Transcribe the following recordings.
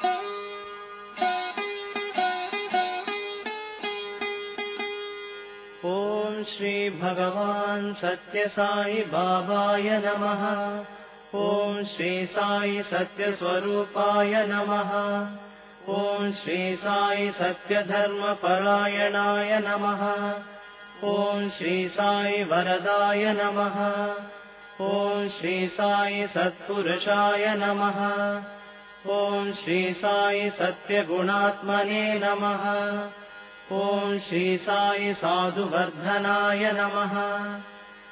ॐ श्री भगवान् सत्य साई बाबाय नमः। ॐ श्री साई सत्य स्वरूपाय नमः। ॐ श्री साई सत्य धर्म परायणाय नमः। ॐ श्री साई वरदाय नमः। ॐ श्री साई सत्पुरुषाय नमः। ॐ श्री साई सत्यगुणात्मने नमः। ॐ श्री साई साधुवर्धनाय नमः।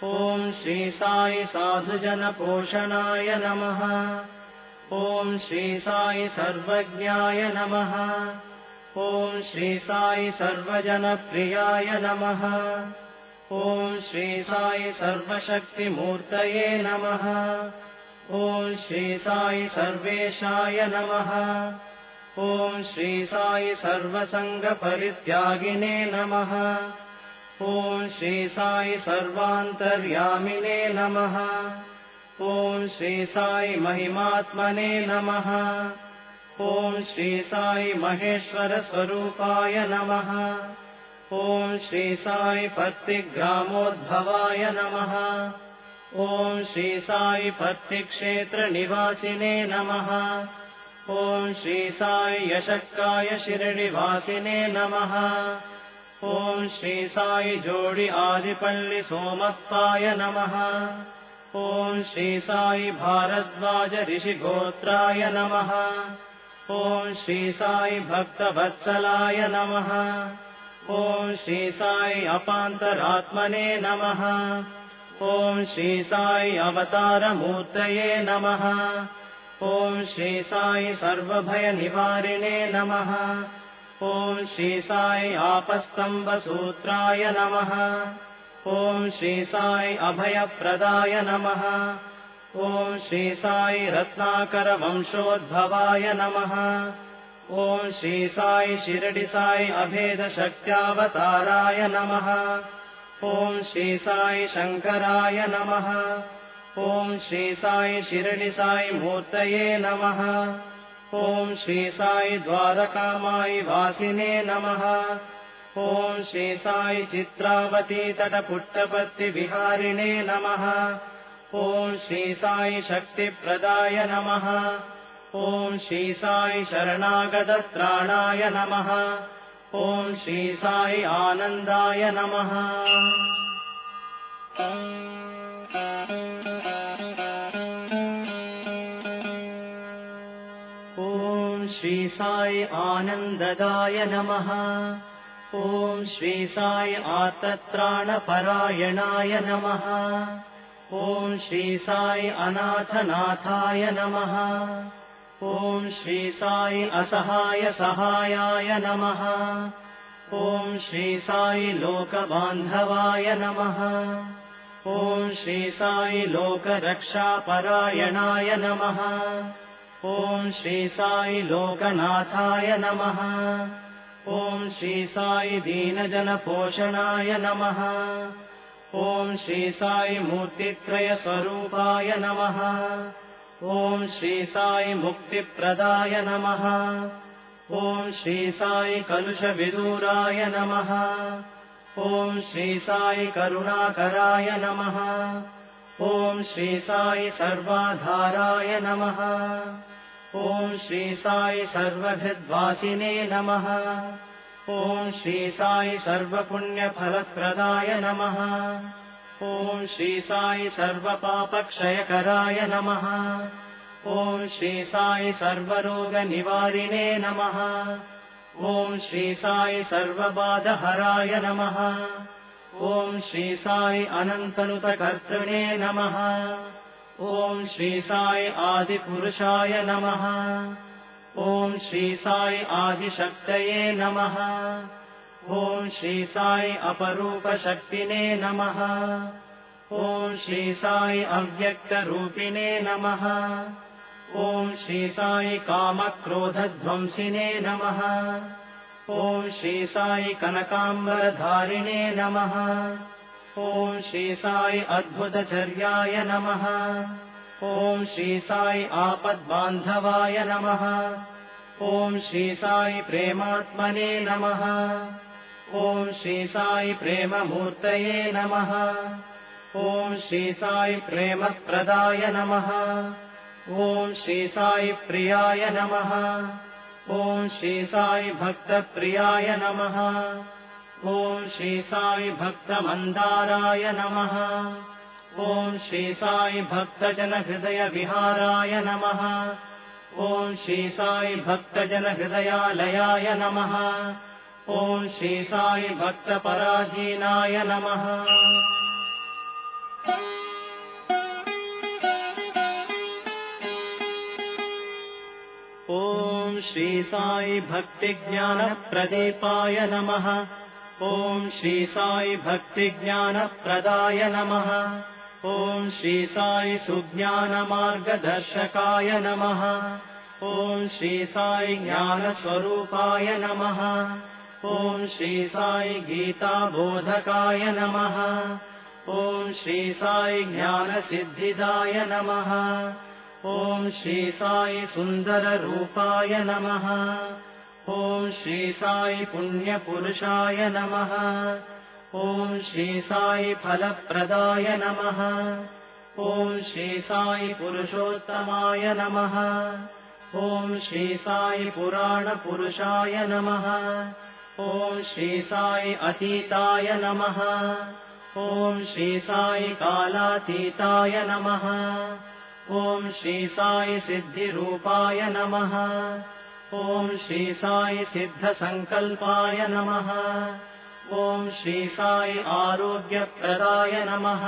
ॐ श्री साई साधुजनपोषणाय नमः। ॐ श्री साई सर्वज्ञाय नमः। ॐ श्री साई सर्वजनप्रियाय नमः। ॐ श्री साई सर्वशक्तिमूर्तये नमः। ॐ श्री साई सर्वेशाय नमः। ॐ श्री साई सर्वसङ्गपरित्यागिने नमः। ॐ श्री साई सर्वान्तर्यामिने नमः। ॐ श्री साई महिमात्मने नमः। ॐ श्री साई महेश्वर स्वरूपाय नमः। ॐ श्री साई पत्तिग्रामोद्भवाय नमः। ॐ श्री साई पत्तिक्षेत्र निवासिने नमः। ॐ श्री साई यशक्काय शिरडिवासिने नमः। ॐ श्री साई जोडि आदिपल्लि सोमप्पाय नमः। ॐ श्री साई भारद्वाज ऋषिगोत्राय नमः। ॐ श्री साई भक्तवत्सलाय नमः। ॐ श्री साई अपान्तरात्मने नमः। ॐ श्री साई अवतारमूर्तये नमः। ॐ श्री साई सर्वभयनिवारिणे नमः। ॐ श्री साई आपस्तम्भसूत्राय नमः। ॐ श्री साई अभयप्रदाय नमः। ॐ श्री साई रत्नाकरवंशोद्भवाय नमः। ॐ श्री साई शिरडि साई अभेदशक्त्यावताराय नमः। ॐ श्री साई शङ्कराय नमः। ॐ श्री साई शिरडि साई मूर्तये नमः। ॐ श्री साई द्वारकामायि वासिने नमः। ॐ श्री साई चित्रावती तटपुट्टपत्ति विहारिणे नमः। ॐ श्री साई शक्तिप्रदाय नमः। ॐ श्री साई शरणागतत्राणाय नमः। ॐ श्री साई आनन्दाय नमः। ॐ श्री साई आनन्ददाय नमः। ॐ श्री साई आर्तत्राणपरायणाय नमः। ॐ श्री साई अनाथनाथाय नमः। ॐ श्री साई असहाय सहायाय नमः। ॐ श्री साई लोकबान्धवाय नमः। ॐ श्री साई लोकरक्षापरायणाय नमः। ॐ श्री साई लोकनाथाय नमः। ॐ श्री साई दीनजनपोषणाय नमः। ॐ श्री साई मूर्तित्रयस्वरूपाय नमः। ॐ श्री साई मुक्तिप्रदाय नमः। ॐ श्री साई कलुषविदूराय नमः। ॐ श्री साई करुणाकराय नमः। ॐ श्री साई सर्वाधाराय नमः। ॐ श्री साई सर्वहृद्वासिने नमः। ॐ श्री साई सर्वपुण्यफलप्रदाय नमः। ॐ श्री साई सर्वपापक्षयकराय नमः। ॐ श्री साई सर्वरोगनिवारिणे नमः। ॐ श्री साई सर्वबाधहराय नमः। ॐ श्री साई अनन्तनुतकर्तृणे नमः। ॐ श्री साई आदिपुरुषाय नमः। ॐ श्री साई आदिशक्तये नमः। ॐ श्री साई अपरूपशक्तिने नमः। ॐ श्री साई अव्यक्तरूपिणे नमः। ॐ श्री साई कामक्रोधध्वंसिने नमः। ॐ श्री साई कनकाम्बरधारिणे नमः। ॐ श्री साई अद्भुतचर्याय नमः। ॐ श्री साई आपद्बान्धवाय नमः। ॐ श्री साई प्रेमात्मने नमः। ॐ श्री साई प्रेममूर्तये नमः। ॐ श्री साई प्रेमप्रदाय नमः। ॐ श्री साई प्रियाय नमः। ॐ श्री साई भक्तप्रियाय नमः। ॐ श्री साई भक्तमन्दाराय नमः। ॐ श्री साई भक्तजनहृदयविहाराय नमः। ॐ श्री साई भक्तजनहृदयालयाय नमः। ॐ श्री साई भक्तपराधीनाय नमः। ॐ श्री साई भक्तिज्ञानप्रदीपाय नमः। ॐ श्री साई भक्तिज्ञानप्रदाय नमः। ॐ श्री साई सुज्ञानमार्गदर्शकाय नमः। ॐ श्री साई ज्ञानस्वरूपाय नमः। ॐ श्री साई गीताबोधकाय नमः। ॐ श्री साई ज्ञानसिद्धिदाय नमः। ॐ श्री साई सुन्दररूपाय नमः। ॐ श्री साई पुण्यपुरुषाय नमः। ॐ श्री साई फलप्रदाय नमः। ॐ श्री साई पुरुषोत्तमाय नमः। ॐ श्री साई पुराणपुरुषाय नमः। ॐ श्री साई अतीताय नमः। ॐ श्री साई कालातीताय नमः। ॐ श्री साई सिद्धिरूपाय नमः। ॐ श्री साई सिद्धसङ्कल्पाय नमः। ॐ श्री साई आरोग्यप्रदाय नमः।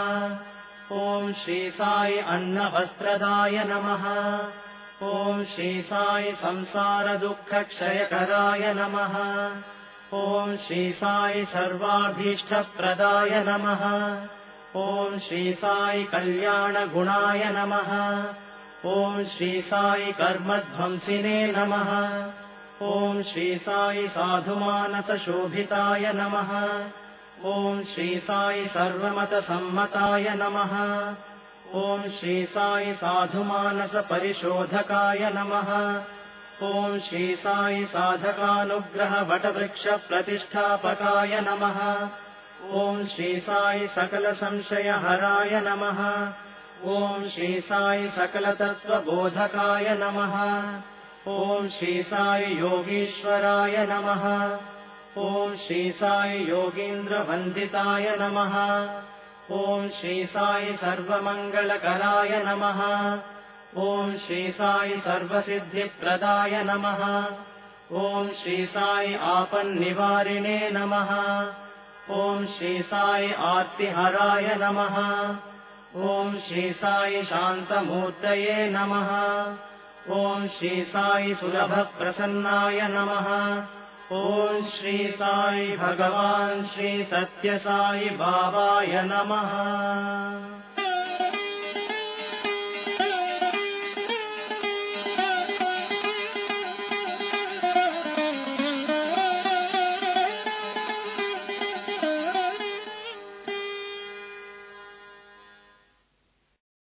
ॐ श्री साई अन्नवस्त्रदाय नमः। ॐ श्री साई संसारदुःखक्षयकराय नमः। ॐ श्री साई सर्वाभीष्टप्रदाय नमः। ॐ श्री साई कल्याणगुणाय नमः। ॐ श्री साई कर्मध्वंसिने नमः। ॐ श्री साई साधुमानसशोभिताय नमः। ॐ श्री साई सर्वमतसम्मताय नमः। ॐ श्री साई साधुमानसपरिशोधकाय नमः। ॐ श्री साई साधकानुग्रहवटवृक्षप्रतिष्ठापकाय नमः। ॐ श्री साई सकलसंशयहराय नमः। ॐ श्री साई सकलतत्त्वबोधकाय नमः। ॐ श्री साई योगीश्वराय नमः। ॐ श्री साई योगीन्द्रवन्दिताय नमः। ॐ श्री साई सर्वमङ्गलकराय नमः। ॐ श्री साई सर्वसिद्धिप्रदाय नमः। ॐ श्री साई आपन्निवारिणे नमः। ॐ श्री साई आर्तिहराय नमः। ॐ श्री साई शान्तमूर्तये नमः। ॐ श्री साई सुलभप्रसन्नाय नमः। ॐ श्री साई भगवान् श्री सत्यसाई बाबाय नमः।